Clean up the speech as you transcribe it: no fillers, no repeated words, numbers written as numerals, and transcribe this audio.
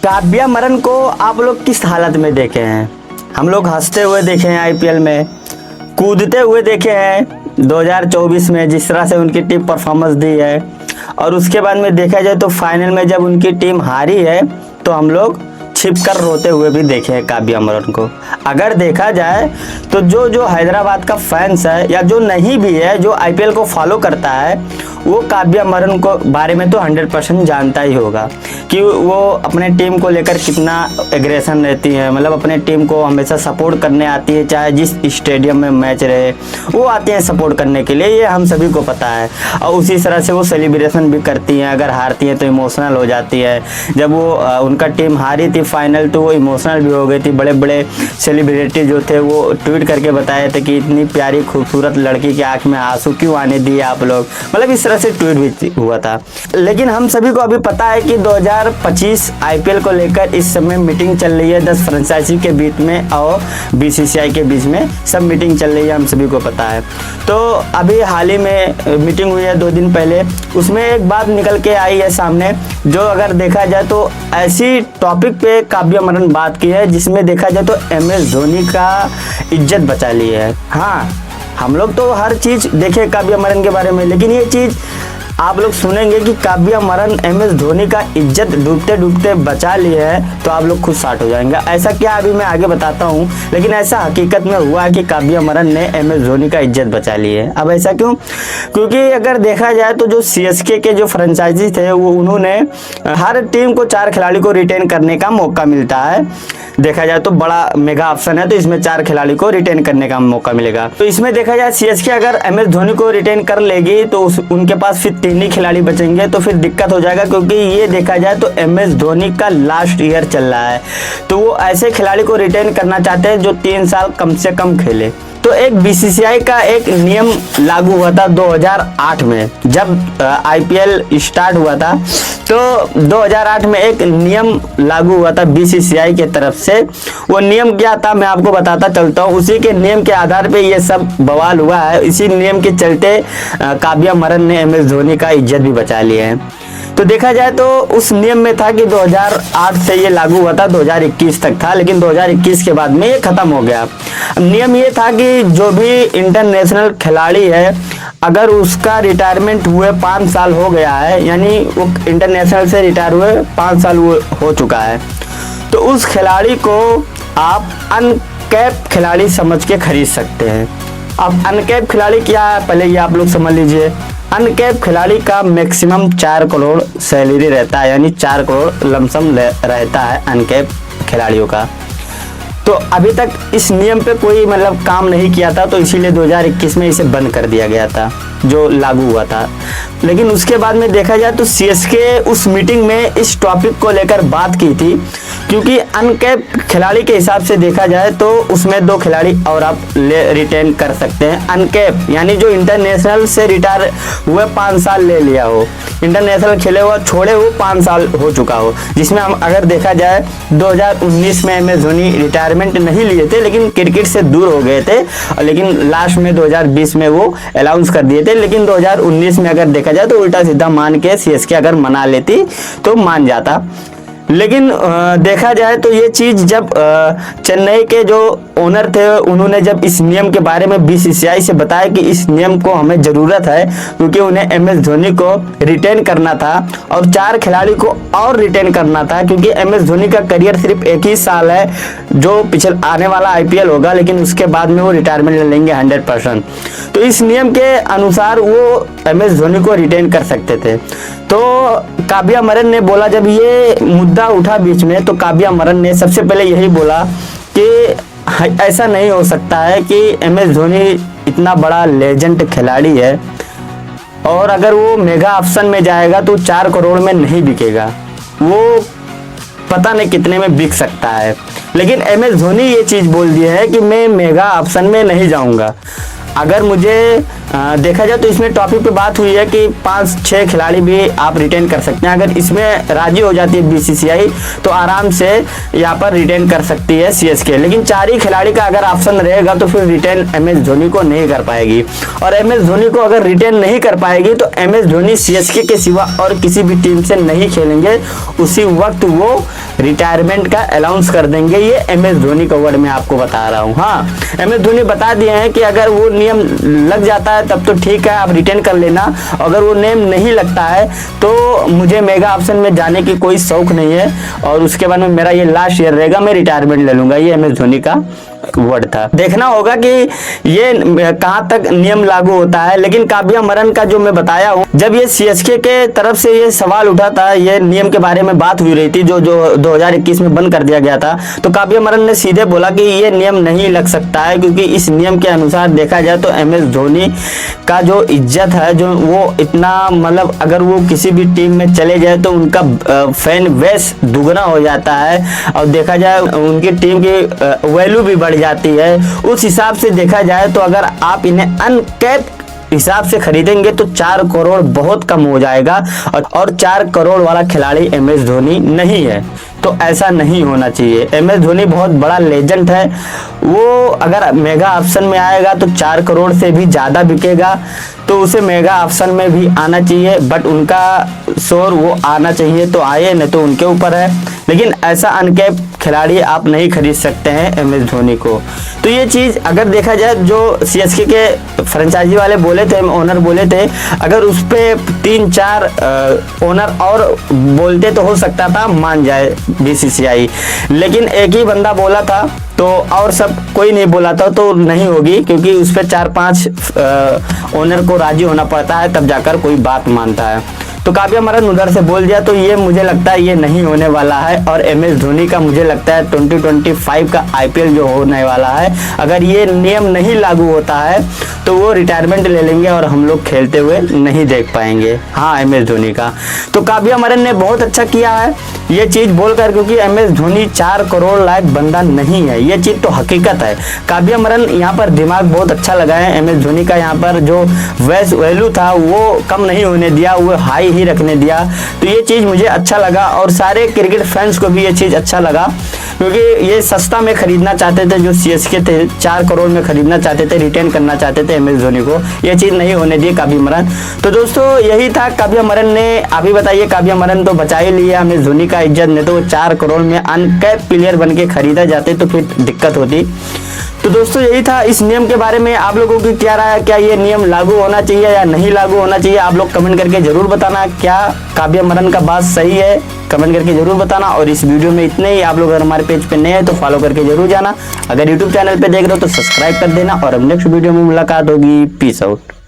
काव्या मरन को आप लोग किस हालत में देखे हैं? हम लोग हंसते हुए देखे हैं आईपीएल में, कूदते हुए देखे हैं 2024 में जिस तरह से उनकी टीम परफॉर्मेंस दी है, और उसके बाद में देखा जाए तो फाइनल में जब उनकी टीम हारी है तो हम लोग छिप कर रोते हुए भी देखे हैं काव्या मरन को। अगर देखा जाए तो जो हैदराबाद का फैंस है या जो नहीं भी है, जो आईपीएल को फॉलो करता है, वो काव्या मरन को बारे में तो 100% जानता ही होगा कि वो अपने टीम को लेकर कितना एग्रेशन रहती है। मतलब अपने टीम को हमेशा सपोर्ट करने आती है, चाहे जिस स्टेडियम में मैच रहे वो आती हैं सपोर्ट करने के लिए, ये हम सभी को पता है। और उसी तरह से वो सेलिब्रेशन भी करती हैं, अगर हारती हैं तो इमोशनल हो जाती है। जब वो उनका टीम हारी थी फाइनल तो वो इमोशनल भी हो गई थी। बड़े बड़े सेलिब्रिटी जो थे वो ट्वीट करके बताए थे कि इतनी प्यारी खूबसूरत लड़की की आंख में आंसू क्यों आने दिए आप लोग, मतलब इस तरह से ट्वीट भी हुआ था। लेकिन हम सभी को अभी पता है कि 2025 आईपीएल को लेकर इस समय मीटिंग चल रही है 10 फ्रेंचाइजी के बीच में और बीसीसीआई के बीच में सब मीटिंग चल रही है, हम सभी को पता है। तो अभी हाल ही में मीटिंग हुई है 2 दिन पहले, उसमें एक बात निकल के आई है सामने, जो अगर देखा जाए तो ऐसी टॉपिक पे काव्या मरन बात की है जिसमें देखा जाए तो MS धोनी का इज्जत बचा ली है। हाँ, हम लोग तो हर चीज़ देखे काव्या मरन के बारे में, लेकिन ये चीज़ आप लोग सुनेंगे कि काव्या मरन MS धोनी का इज्जत डूबते डूबते बचा ली है तो आप लोग खुद शार्ट हो जाएंगे। ऐसा क्या अभी मैं आगे बताता हूँ, लेकिन ऐसा हकीकत में हुआ है कि काव्या मरन ने MS धोनी का इज्जत बचा ली है। अब ऐसा क्यों? क्योंकि अगर देखा जाए तो जो CSK के जो फ्रेंचाइजी थे वो उन्होंने हर टीम को 4 खिलाड़ी को रिटेन करने का मौका मिलता है। देखा जाए तो बड़ा मेगा ऑप्शन है, तो इसमें 4 खिलाड़ी को रिटेन करने का मौका मिलेगा। तो इसमें देखा जाए CSK अगर MS धोनी को रिटेन कर लेगी तो उनके पास फिर 3 ही खिलाड़ी बचेंगे, तो फिर दिक्कत हो जाएगा। क्योंकि ये देखा जाए तो MS धोनी का लास्ट ईयर चल रहा है, तो वो ऐसे खिलाड़ी को रिटेन करना चाहते हैं जो 3 साल कम से कम खेले। तो एक बीसीसीआई का एक नियम लागू हुआ था 2008 में, जब आईपीएल स्टार्ट हुआ था तो 2008 में एक नियम लागू हुआ था बीसीसीआई के तरफ से। वो नियम क्या था मैं आपको बताता चलता हूँ। उसी के नियम के आधार पे ये सब बवाल हुआ है। इसी नियम के चलते काव्या मरन ने MS धोनी का इज्जत भी बचा लिया है। तो देखा जाए तो उस नियम में था कि 2008 से ये लागू हुआ था, 2021 तक था, लेकिन 2021 के बाद में ये खत्म हो गया। नियम ये था कि जो भी इंटरनेशनल खिलाड़ी है अगर उसका रिटायरमेंट हुए 5 साल हो गया है, यानी वो इंटरनेशनल से रिटायर हुए 5 साल हो चुका है, तो उस खिलाड़ी को आप अनकैप खिलाड़ी समझ के खरीद सकते हैं। अब अनकैप खिलाड़ी क्या है पहले ये आप लोग समझ लीजिए। अनकैप खिलाड़ी का मैक्सिमम 4 करोड़ सैलरी रहता है, यानी 4 करोड़ लमसम रहता है अनकैप खिलाड़ियों का। तो अभी तक इस नियम पे कोई मतलब काम नहीं किया था, तो इसीलिए 2021 में इसे बंद कर दिया गया था जो लागू हुआ था। लेकिन उसके बाद में देखा जाए तो CSK उस मीटिंग में इस टॉपिक को लेकर बात की थी, क्योंकि अनकैप खिलाड़ी के हिसाब से देखा जाए तो उसमें 2 खिलाड़ी और आप रिटेन कर सकते हैं। अनकैप यानी जो इंटरनेशनल से रिटायर हुए 5 साल ले लिया हो, इंटरनेशनल खेले हुआ छोड़े हुए 5 साल हो चुका हो, जिसमें हम अगर देखा जाए 2019 में MS धोनी रिटायरमेंट नहीं लिए थे, लेकिन क्रिकेट से दूर हो गए थे, लेकिन लास्ट में 2020 में वो अनाउंस कर दिए थे। लेकिन 2019 में अगर देखा जाए तो उल्टा सीधा मान के CSK अगर मना लेती तो मान जाता। लेकिन देखा जाए तो ये चीज़ जब चेन्नई के जो ओनर थे उन्होंने जब इस नियम के बारे में बीसीसीआई से बताया कि इस नियम को हमें ज़रूरत है, क्योंकि उन्हें MS धोनी को रिटेन करना था और 4 खिलाड़ी को और रिटेन करना था, क्योंकि MS धोनी का करियर सिर्फ 1 ही साल है जो पिछले आने वाला IPL होगा, लेकिन उसके बाद में वो रिटायरमेंट ले लेंगे 100%। तो इस नियम के अनुसार वो MS धोनी को रिटेन कर सकते थे। तो काव्या मरन ने बोला, जब ये मुद्दा उठा बीच में, तो काव्या मरन ने सबसे पहले यही बोला कि ऐसा नहीं हो सकता है कि MS धोनी इतना बड़ा लेजेंड खिलाड़ी है और अगर वो मेगा ऑप्शन में जाएगा तो 4 करोड़ में नहीं बिकेगा, वो पता नहीं कितने में बिक सकता है। लेकिन MS धोनी ये चीज़ बोल दी है कि मैं मेगा ऑप्शन में नहीं जाऊंगा। अगर मुझे देखा जाए तो इसमें टॉपिक पे बात हुई है कि 5-6 खिलाड़ी भी आप रिटेन कर सकते हैं। अगर इसमें राजी हो जाती है बीसीसीआई तो आराम से यहाँ पर रिटेन कर सकती है सीएसके, लेकिन 4 ही खिलाड़ी का अगर ऑप्शन रहेगा तो फिर रिटेन एमएस धोनी को नहीं कर पाएगी। और एमएस धोनी को अगर रिटेन नहीं कर पाएगी तो एमएस धोनी सीएसके के सिवा और किसी भी टीम से नहीं खेलेंगे, उसी वक्त वो रिटायरमेंट का अनाउंस कर देंगे। ये एमएस धोनी का वर्ड मैं आपको बता रहा हूँ। हाँ, एमएस धोनी बता दिए हैं कि अगर वो नियम लग जाता है तब तो ठीक है, आप रिटेन कर लेना। अगर वो नेम नहीं लगता है तो मुझे मेगा ऑप्शन में जाने की कोई शौक नहीं है, और उसके बाद में मेरा ये लास्ट ईयर रहेगा, मैं रिटायरमेंट ले लूंगा। ये एमएस धोनी का वर्ड था। देखना होगा कि ये कहां तक नियम लागू होता है। लेकिन काव्या मरन का जो मैं बताया हूं, जब ये सीएसके के तरफ से ये सवाल उठा था, ये नियम के बारे में बात हुई रही थी जो 2021 में बंद कर दिया गया था, तो काव्या मरन ने सीधे बोला कि ये नियम नहीं लग सकता है, क्योंकि इस नियम के अनुसार देखा जाए तो एमएस धोनी का जो इज्जत है, जो वो इतना मतलब अगर वो किसी भी टीम में चले जाए तो उनका फैन बेस दुगना हो जाता है, और देखा जाए उनकी टीम की वैल्यू भी बढ़ जाती है। उस हिसाब से देखा जाए तो अगर आप इन्हें अनकैप हिसाब से खरीदेंगे तो 4 करोड़ बहुत कम हो जाएगा, और 4 करोड़ वाला खिलाड़ी एमएस धोनी नहीं है। तो ऐसा नहीं होना चाहिए। एमएस धोनी बहुत बड़ा लेजेंड है, वो अगर मेगा ऑप्शन में आएगा तो 4 करोड़ से भी ज़्यादा बिकेगा, तो उसे मेगा ऑप्शन में भी आना चाहिए। बट उनका शोर वो आना चाहिए तो आए, नहीं तो उनके ऊपर है। लेकिन ऐसा अनकैप खिलाड़ी आप नहीं खरीद सकते हैं एमएस धोनी को। तो ये चीज़ अगर देखा जाए, जो सीएसके के फ्रेंचाइजी वाले बोले थे, ओनर बोले थे, अगर उस पर 3-4 ओनर और बोलते तो हो सकता था मान जाए बीसीसीआई, लेकिन एक ही बंदा बोला था तो, और सब कोई नहीं बोला था तो नहीं होगी, क्योंकि उस पर 4-5 ओनर को राजी होना पड़ता है, तब जाकर कोई बात मानता है। तो काव्या मरन उधर से बोल दिया, तो ये मुझे लगता है ये नहीं होने वाला है। और एमएस धोनी का मुझे लगता है 2025 का आईपीएल जो होने वाला है, अगर ये नियम नहीं लागू होता है तो वो रिटायरमेंट ले लेंगे और हम लोग खेलते हुए नहीं देख पाएंगे। हाँ, एमएस धोनी का तो काव्या मरन ने बहुत अच्छा किया है ये चीज़ बोलकर, क्योंकि एमएस धोनी 4 करोड़ लायक बंदा नहीं है, ये चीज़ तो हकीकत है। काव्या मरन यहाँ पर दिमाग बहुत अच्छा लगाए, एमएस धोनी का यहाँ पर जो वैल्यू था वो कम नहीं होने दिया, वो हाई ही रखने दिया। तो ये चीज़ मुझे अच्छा लगा, और सारे क्रिकेट फैंस को भी ये चीज़ अच्छा लगा, क्योंकि ये सस्ता में खरीदना चाहते थे जो सीएसके थे, 4 करोड़ में खरीदना चाहते थे, रिटेन करना चाहते थे एमएस धोनी को। ये चीज़ नहीं होने दी काव्या मरन। तो दोस्तों यही था, काव्या मरन ने अभी बताइए, काव्या मरन तो बचा ही लिया एमएस धोनी का इज्जत, नहीं तो 4 करोड़ में अनकैप प्लेयर बन के खरीदा जाते तो फिर दिक्कत होती। तो दोस्तों यही था इस नियम के बारे में। आप लोगों की क्या राय है, क्या ये नियम लागू होना चाहिए या नहीं लागू होना चाहिए? आप लोग कमेंट करके जरूर बताना, क्या काव्या मरन का बात सही है, कमेंट करके जरूर बताना। और इस वीडियो में इतने ही। आप लोग अगर हमारे पेज पे नए हैं तो फॉलो करके जरूर जाना, अगर यूट्यूब चैनल पे देख रहे हो तो सब्सक्राइब कर देना, और अब नेक्स्ट वीडियो में मुलाकात होगी। Peace out.